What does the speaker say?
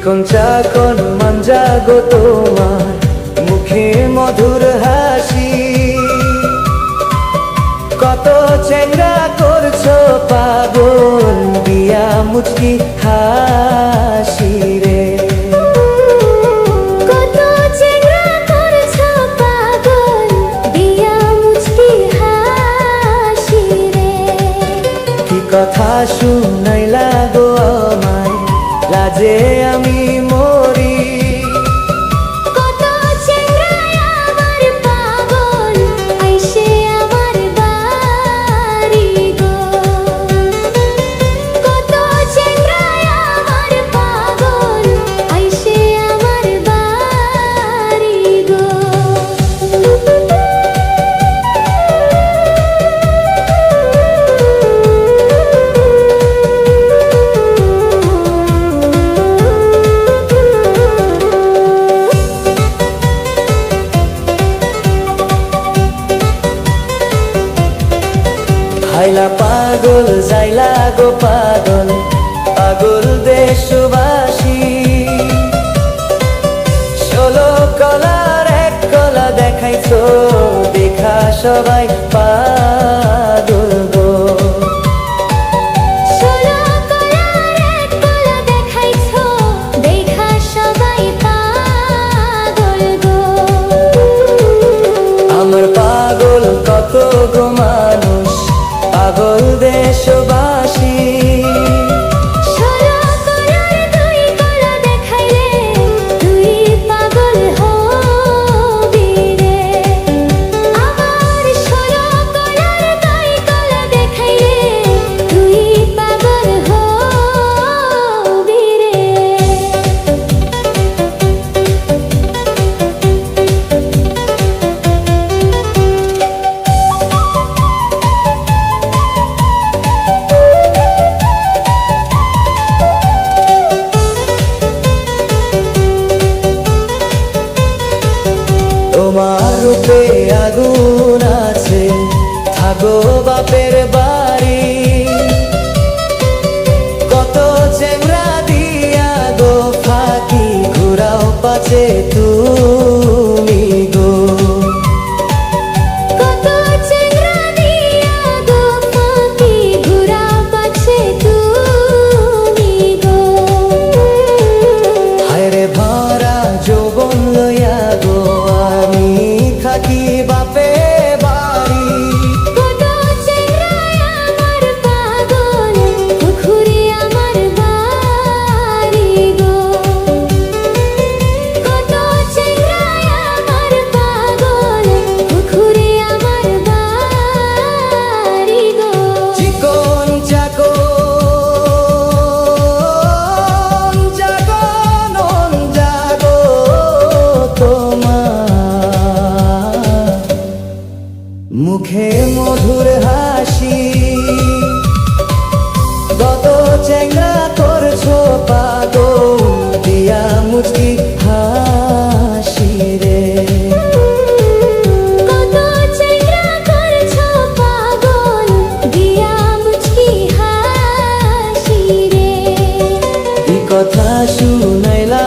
চিকন চাকন মাঞ্জা গো তোমার মুখে মধুর হাসি, কত চেঙ্গা করছো পাগল দিয়া মুচকি হাসি রে। কত চেঙ্গা করছো পাগল দিয়া মুচকি হাসি রে। কি কথা শুনাইলা গো আমায়, লাজে আমি মরি। কত চেঙ্গা আমার পাগল আইসে আমার বাড়ি গো। কত চেঙ্গা আমার পাগল আইসে আমার বাড়ি গো। হাইলা পাগল যাইলা গো পাগল, পাগল দেশবাসী। 16 কলার এক কলা দেখাইছো, দেখা সবাই পাগল গো। 16 কলার এক কলা দেখাইছো, দেখা সবাই পাগল গো। আমার পাগল কত গো মানুষ, পাগল দেশবাসী। 16 কলার দুই কলা দেখাইলে তুই পাগল হবি রে। আমার 16 কলার দুই কলা দেখাইলে তুই পাগল হবি রে। তোমার রূপে আগুন আছে, থাকো বাপের বাড়ি। কত চেংরা দিয়া গো ফাঁকি, ঘুরাও পাছে তুমি গো। কত চেঙ্গা দিয়া গো ফাঁকি, ঘুরা পাছে তুমি গো। হায়রে ভরা যৌবন লইয়া গো আমি থাকি বাপে বাড়ি। কত চেঙ্গা আমার পাগল, ঘুরে আমার বাড়ি গো। কত চেঙ্গা আমার পাগল, ঘুরে আমার বাড়ি গো। চিকন চাকন জাগনন জাগো তোমার মুখে মধুর হাসি, কত চেঙ্গা করছো পাগল দিয়া মুচকি হাসি রে। কত চেঙ্গা করছো পাগল দিয়া মুচকি হাসি রে। কি কথা শুনাইলা